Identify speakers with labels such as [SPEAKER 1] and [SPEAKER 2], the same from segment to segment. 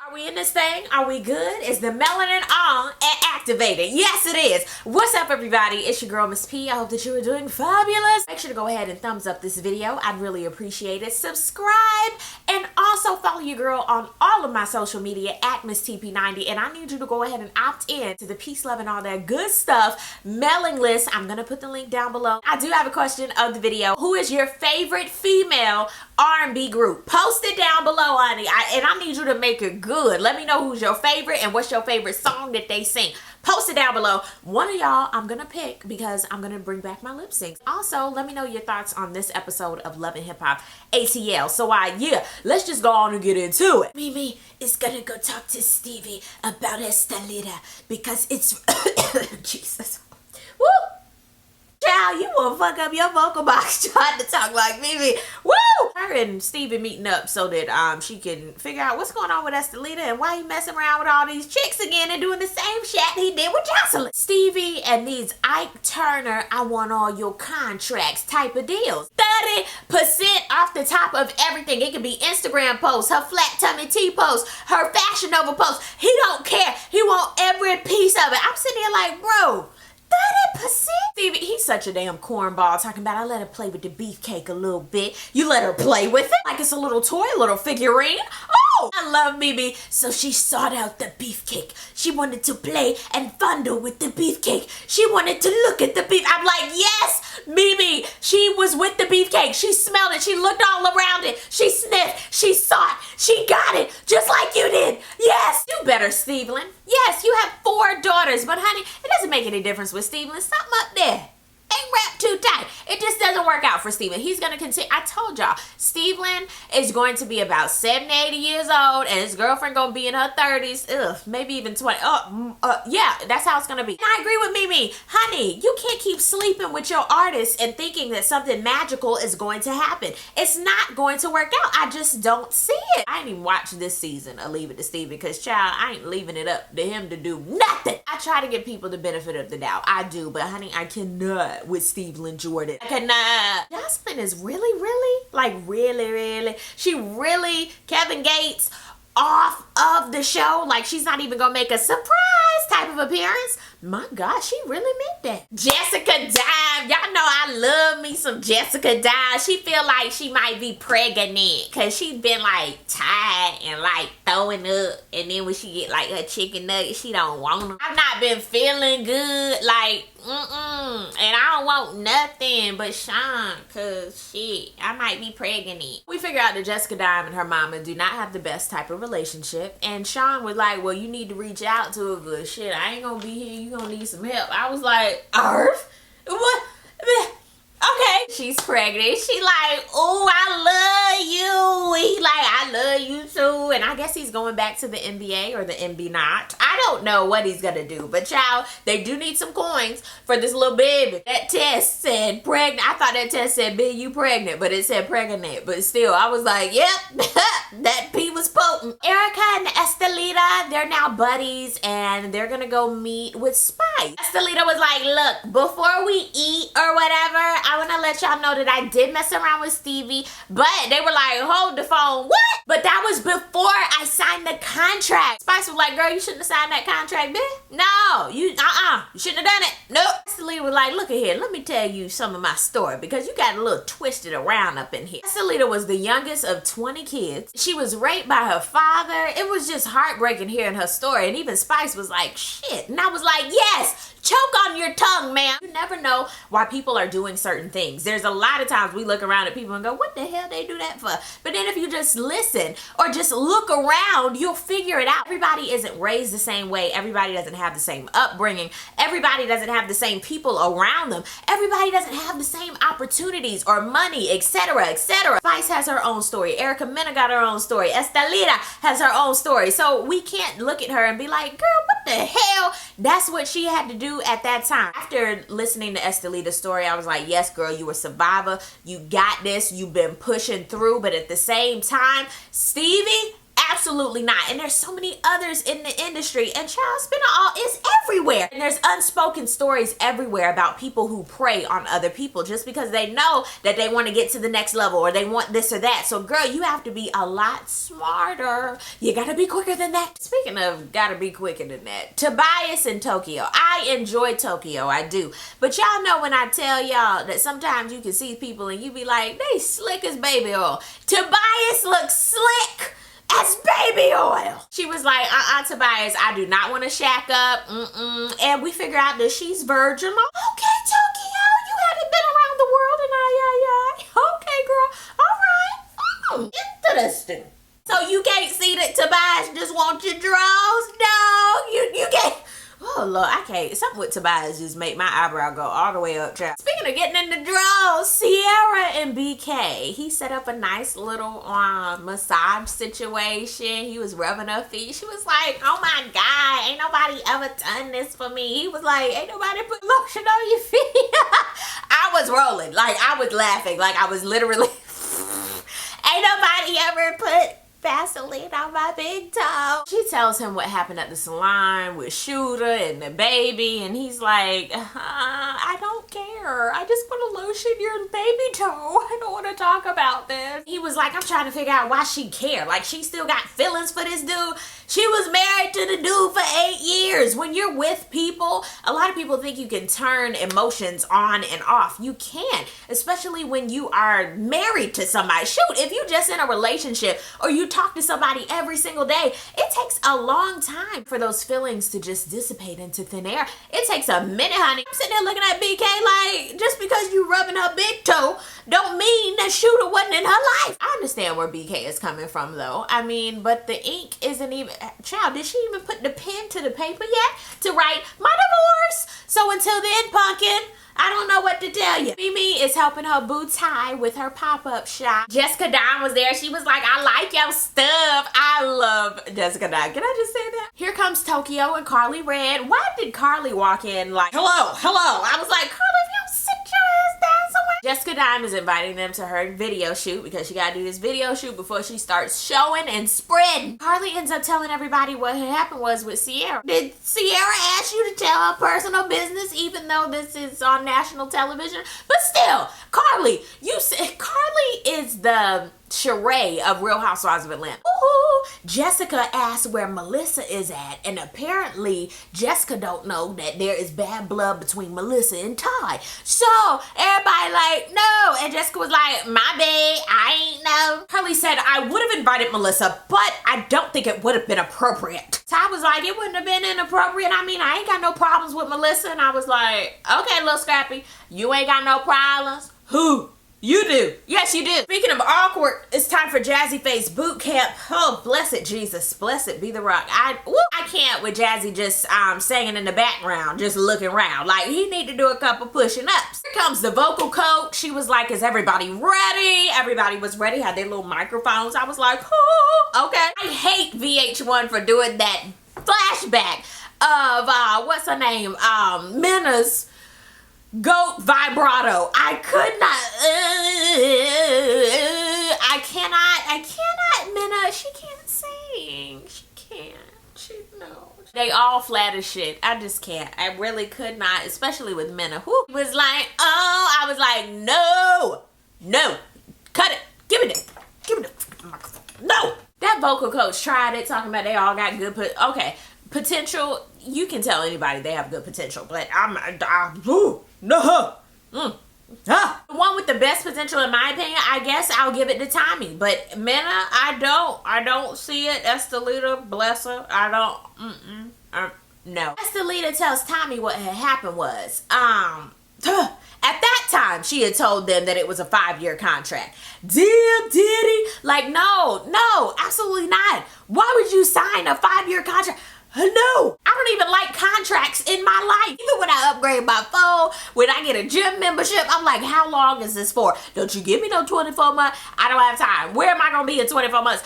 [SPEAKER 1] Are we in this thing? Are we good? Is the melanin on and activated? Yes, it is. What's up, everybody? It's your girl, Miss P. I hope that you are doing fabulous. Make sure to go ahead and thumbs up this video. I'd really appreciate it. Subscribe and also follow your girl on all of my social media at Miss TP90. And I need you to go ahead and opt in to the peace, love, and all that good stuff mailing list. I'm going to put the link down below. I do have a question of the video. Who is your favorite female R&B group? Post it down below, honey. I need you to make it good. Let me know who's your favorite and what's your favorite song that they sing. Post it down below. One of y'all I'm gonna pick because I'm gonna bring back my lip syncs. Also, let me know your thoughts on this episode of Love and Hip Hop ATL. So let's just go on and get into it. Mimi is gonna go talk to Stevie about Estelita because it's Jesus. Woo! Child, you will fuck up your vocal box trying to talk like Mimi. Woo! Her and Stevie meeting up so that she can figure out what's going on with Estelita and why he messing around with all these chicks again and doing the same shit he did with Jocelyn. Stevie and these Ike Turner, I want all your contracts type of deals. 30% off the top of everything. It could be Instagram posts, her flat tummy tea posts, her Fashion Nova posts. He don't care. He want every piece of it. I'm sitting here like, bro, 30%? Stevie, he's such a damn cornball talking about I let her play with the beefcake a little bit. You let her play with it like it's a little toy, a little figurine. Oh, I love Mimi. So she sought out the beefcake. She wanted to play and fondle with the beefcake. She wanted to look at the beef. I'm like, yes, Mimi. She was with the beefcake. She smelled it. She looked all around it. She sniffed. She saw it. She got it just like you did. Yes. Do better, Steveland. Yes, you have 4 daughters, but honey, it doesn't make any difference with Steveland. Something up there ain't wrapped too tight. It just doesn't work out for Steven. He's going to continue. I told y'all, Steven is going to be about 70, 80 years old, and his girlfriend going to be in her 30s. Ugh, maybe even 20. Yeah, that's how it's going to be. And I agree with Mimi. Honey, you can't keep sleeping with your artist and thinking that something magical is going to happen. It's not going to work out. I just don't see it. I ain't even watched this season of Leave It to Steven because, child, I ain't leaving it up to him to do nothing. I try to give people the benefit of the doubt. I do, but honey, I cannot with Steveland Jordan. I cannot. Jocelyn is really, she really Kevin Gates off of the show. Like, she's not even gonna make a surprise type of appearance. My God, she really meant that. Jessica Dime. Y'all know I love me some Jessica Dime. She feel like she might be pregnant because she's been like tired and like throwing up. And then when she get like her chicken nuggets, she don't want them. I've not been feeling good. Like, and I don't want nothing but Sean because shit, I might be pregnant. We figure out that Jessica Dime and her mama do not have the best type of relationship. And Sean was like, well, you need to reach out to her good shit. I ain't gonna be here. You gonna need some help. I was like, Earth? What? Okay. She's pregnant. She like, oh, I love you. He like, I love you too. And I guess he's going back to the NBA or the NB not. I don't know what he's gonna do. But child, they do need some coins for this little baby. That test said pregnant. I thought that test said, baby, you pregnant. But it said pregnant. But still, I was like, yep, that P was potent. Erica and Estelita, they're now buddies. And they're gonna go meet with Spice. Estelita was like, look, before we eat or whatever, I want to let y'all know that I did mess around with Stevie, but they were like, hold the phone. What? But that was before I signed the contract. Spice was like, girl, you shouldn't have signed that contract, bitch. No, you shouldn't have done it. Nope. Estelita was like, look at here, let me tell you some of my story because you got a little twisted around up in here. Estelita was the youngest of 20 kids. She was raped by her father. It was just heartbreaking hearing her story. And even Spice was like, shit. And I was like, yes, choke on your tongue, man. You never know why people are doing certain things. There's a lot of times we look around at people and go, what the hell they do that for? But then if you just listen or just look around, you'll figure it out. Everybody isn't raised the same way. Everybody doesn't have the same upbringing. Everybody doesn't have the same people around them. Everybody doesn't have the same opportunities or money, etc., etc. Spice has her own story. Erica Mena got her own story. Estelita has her own story. So we can't look at her and be like, girl, what the hell? That's what she had to do at that time. After listening to Estelita's story, I was like, yes, girl, you were a survivor. You got this. You've been pushing through. But at the same time, Stevie Absolutely not. And there's so many others in the industry, and child spinning all is everywhere. And there's unspoken stories everywhere about people who prey on other people just because they know that they want to get to the next level or they want this or that. So girl, you have to be a lot smarter. You gotta be quicker than that. Speaking of gotta be quicker than that, Tobias and Tokyo. I enjoy Tokyo, I do. But y'all know when I tell y'all that sometimes you can see people and you be like, they slick as baby oil. Tobias looks slick as baby oil. She was like, Tobias, I do not want to shack up. And we figure out that she's virginal. Okay, Tokyo, you haven't been around the world and okay, girl. All right. Interesting. So you can't see that Tobias just wants your drawers? No, you can't. Oh, Lord, I can't. Something with Tobias just make my eyebrow go all the way up, child. Speaking of getting in the drawers, Ciara and BK, he set up a nice little massage situation. He was rubbing her feet. She was like, oh my God, ain't nobody ever done this for me. He was like, ain't nobody put lotion on your feet. I was rolling. Like, I was laughing. Like, I was literally, ain't nobody ever put Vaseline on my big toe. She tells him what happened at the salon with Shooter and the baby, and he's like, I don't care. I just want to lotion your baby toe. I don't want to talk about this. He was like, I'm trying to figure out why she cared. Like, she still got feelings for this dude. She was married to the dude for 8 years. When you're with people, a lot of people think you can turn emotions on and off. You can't, especially when you are married to somebody. Shoot, if you just in a relationship or you talk to somebody every single day, it takes a long time for those feelings to just dissipate into thin air. It takes a minute, honey. I'm sitting there looking at BK like, just because you rubbing her big toe don't mean that Shooter wasn't in her life. I understand where BK is coming from though. I mean, but the ink isn't even, child, did she even put the pen to the paper yet to write my divorce? So until then, pumpkin, I don't know what to tell you. Mimi is helping her boo tie with her pop-up shop. Jessica Don was there. She was like, I like your stuff. I love Jessica Don. Can I just say that? Here comes Tokyo and Carly Red. Why did Carly walk in like, hello? I was like, Carly, if you sit your ass down somewhere. Jessica Dime is inviting them to her video shoot because she got to do this video shoot before she starts showing and spreading. Carly ends up telling everybody what had happened was with Ciara. Did Ciara ask you to tell her personal business even though this is on national television? But still, Carly, you said Carly is the Sheree of Real Housewives of Atlanta. Ooh, Jessica asked where Melissa is at, and apparently Jessica don't know that there is bad blood between Melissa and Ty. So everybody like, no, and Jessica was like, my bad, I ain't know. Carly said, I would have invited Melissa, but I don't think it would have been appropriate. Ty was like, it wouldn't have been inappropriate. I mean, I ain't got no problems with Melissa. And I was like, okay, little Scrappy, you ain't got no problems? Who? You do. Yes, you do. Speaking of awkward, it's time for Jazzy Face Boot Camp. Oh, blessed Jesus. Blessed be the rock. I can't with Jazzy just singing in the background, just looking around. Like, he need to do a couple pushing ups. Here comes the vocal coach. She was like, is everybody ready? Everybody was ready. Had their little microphones. I was like, oh, okay. I hate VH1 for doing that flashback of, what's her name? Minna's goat vibrato. I could not, I cannot, Minna, she can't sing. No. They all flat as shit. I just can't. I really could not, especially with Minna. Who was like, oh, I was like, no, cut it. Give me the microphone. No. That vocal coach tried it, talking about they all got good, potential. You can tell anybody they have good potential, but the one with the best potential, in my opinion, I guess I'll give it to Tommy. But Minna, I don't see it. Estelita, bless her. I don't, no. Estelita tells Tommy what had happened was, at that time, she had told them that it was a 5-year contract. Damn, Diddy. Like, no, absolutely not. Why would you sign a 5-year contract? No, I don't don't even like contracts in my life. Even when I upgrade my phone, when I get a gym membership, I'm like, how long is this for? Don't you give me no 24 months. I don't have time. Where am I going to be in 24 months?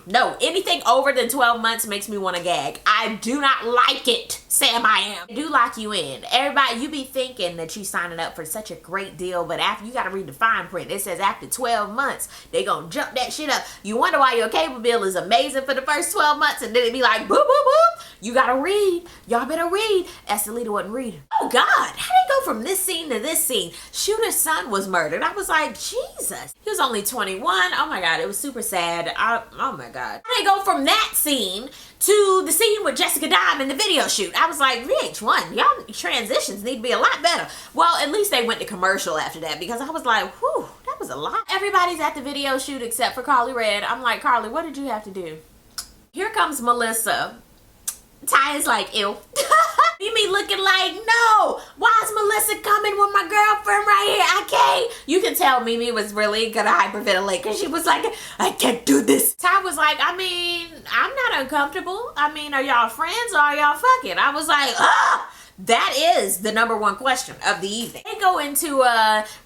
[SPEAKER 1] No, anything over than 12 months makes me want to gag. I do not like it, Sam I am. I do lock you in. Everybody, you be thinking that you signing up for such a great deal, but after you got to read the fine print. It says after 12 months, they going to jump that shit up. You wonder why your cable bill is amazing for the first 12 months, and then it be like, boop, boop, boop. You got to read. Y'all better read. Estelita wasn't reading. Oh, God. How did it go from this scene to this scene? Shooter's son was murdered. I was like, Jesus. He was only 21. Oh, my God. It was super sad. Oh, my God. How did it go from that scene to the scene with Jessica Dime in the video shoot? I was like, VH1, y'all transitions need to be a lot better. Well, at least they went to commercial after that, because I was like, whew, that was a lot. Everybody's at the video shoot except for Carly Red. I'm like, Carly, what did you have to do? Here comes Melissa. Ty is like, ew. Mimi looking like, no, why is Melissa coming with my girlfriend right here? I can't. You can tell Mimi was really gonna hyperventilate, because she was like, I can't do this. Ty was like, I mean, I'm not uncomfortable. I mean, are y'all friends or are y'all fucking? I was like, ah. That is the number one question of the evening. They go into,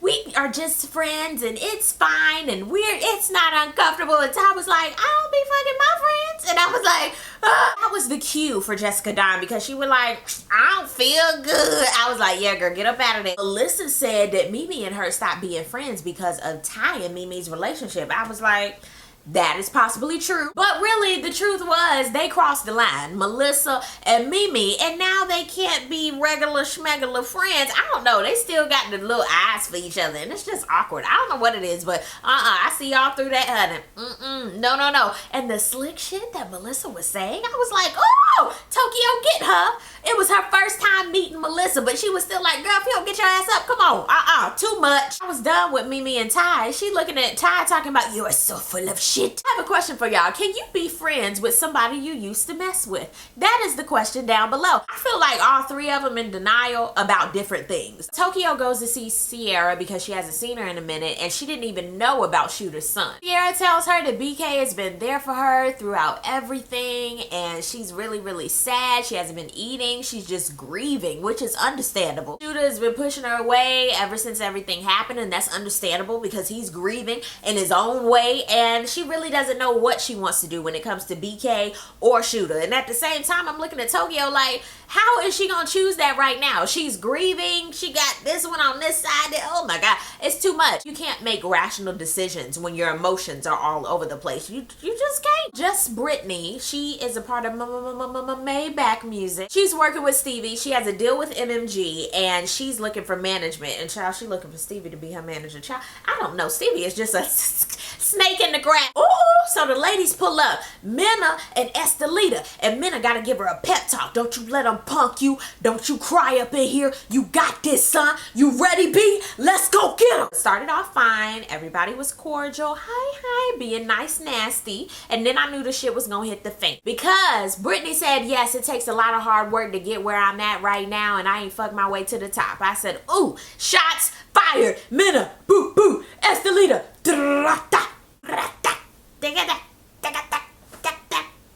[SPEAKER 1] we are just friends and it's fine and it's not uncomfortable. And Ty was like, I don't be fucking my friends. And I was like, that was the cue for Jessica Dime, because she was like, I don't feel good. I was like, yeah, girl, get up out of there. Melissa said that Mimi and her stopped being friends because of Ty and Mimi's relationship. I was like, that is possibly true. But really, the truth was they crossed the line, Melissa and Mimi, and now they can't be regular schmegular friends. I don't know. They still got the little eyes for each other, and it's just awkward. I don't know what it is, but I see y'all through that, honey. No. And the slick shit that Melissa was saying, I was like, oh, Tokyo, get her. It was her first time meeting Melissa, but she was still like, girl, if you don't get your ass up, come on. Too much. I was done with Mimi and Ty. She looking at Ty talking about, you are so full of shit. I have a question for y'all. Can you be friends with somebody you used to mess with? That is the question down below. I feel like all three of them in denial about different things. Tokyo goes to see Sierra because she hasn't seen her in a minute, and she didn't even know about Shooter's son. Sierra tells her that BK has been there for her throughout everything, and she's really, really sad. She hasn't been eating. She's just grieving, which is understandable. Shooter has been pushing her away ever since everything happened, and that's understandable because he's grieving in his own way, and she really doesn't know what she wants to do when it comes to BK or Shooter. And at the same time, I'm looking at Tokyo like, how is she gonna choose that right now? She's grieving. She got this one on this side. Oh my God, it's too much. You can't make rational decisions when your emotions are all over the place. You just can't. Just Brittany. She is a part of Maybach Music. She's working with Stevie. She has a deal with MMG, and she's looking for management. And child, she's looking for Stevie to be her manager. Child, I don't know. Stevie is just a snake in the grass. Ooh, so the ladies pull up. Minna and Estelita. And Minna gotta give her a pep talk. Don't you let them punk you. Don't you cry up in here. You got this, son. You ready, B? Let's go get him. Started off fine. Everybody was cordial. Hi, being nice, nasty. And then I knew the shit was gonna hit the fan. Because Brittany said, yes, it takes a lot of hard work to get where I'm at right now, and I ain't fucked my way to the top. I said, ooh, shots fired. Minna, boo, boo. Estelita.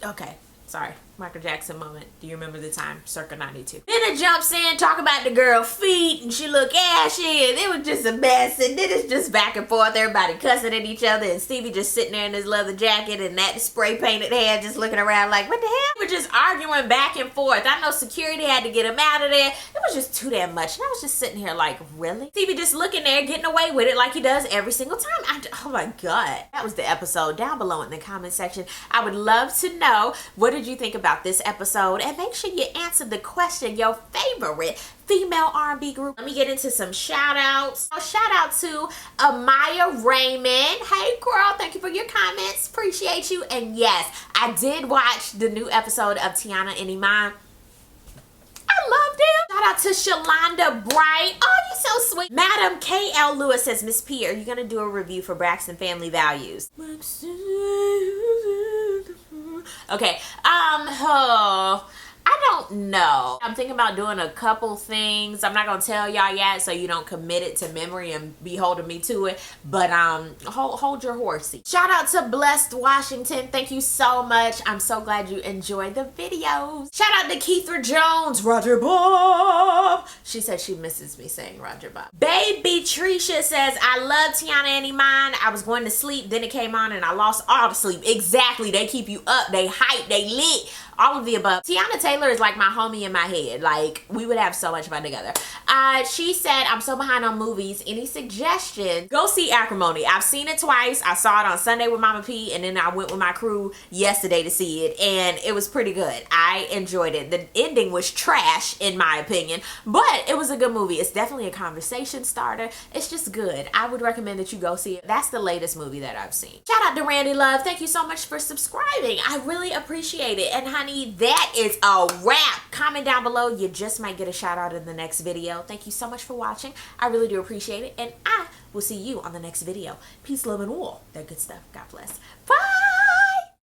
[SPEAKER 1] Okay, sorry. Michael Jackson moment. Do you remember the time? Circa 92. Then it jumps in, talk about the girl feet, and she look ashy, and it was just a mess. And then it's just back and forth, everybody cussing at each other, and Stevie just sitting there in his leather jacket and that spray painted hair, just looking around like, what the hell? We're just arguing back and forth. I know security had to get him out of there. It was just too damn much. And I was just sitting here like, really? Stevie just looking there, getting away with it like he does every single time. Oh my God. That was the episode. Down below in the comment section, I would love to know, what did you think about this episode? And make sure you answer the question, your favorite female R&B group. Let me get into some shout outs. Shout out to Amaya Raymond. Hey girl, thank you for your comments. Appreciate you. And yes, I did watch the new episode of Tiana and Iman. I loved it. Shout out to Shalonda Bright. Oh, you're so sweet. Madam K.L. Lewis says, Miss P, are you going to do a review for Braxton Family Values? Okay, I don't know. I'm thinking about doing a couple things. I'm not gonna tell y'all yet, so you don't commit it to memory and be holding me to it. But hold your horsey. Shout out to Blessed Washington. Thank you so much. I'm so glad you enjoyed the videos. Shout out to Keithra Jones, Roger Bob. She said she misses me saying Roger Bob. Baby Trisha says, I love Tiana and Iman. I was going to sleep, then it came on and I lost all the sleep. Exactly. They keep you up, they hype, they lit. All of the above. Tiana Taylor is like my homie in my head. Like, we would have so much fun together. She said, I'm so behind on movies. Any suggestions? Go see Acrimony. I've seen it twice. I saw it on Sunday with Mama P, and then I went with my crew yesterday to see it, and it was pretty good. I enjoyed it. The ending was trash, in my opinion, but it was a good movie. It's definitely a conversation starter. It's just good. I would recommend that you go see it. That's the latest movie that I've seen. Shout out to Randy Love. Thank you so much for subscribing. I really appreciate it. And honey, that is a wrap. Comment down below. You just might get a shout out in the next video. Thank you so much for watching. I really do appreciate it. And I will see you on the next video. Peace, love, and war. That good stuff. God bless. Bye.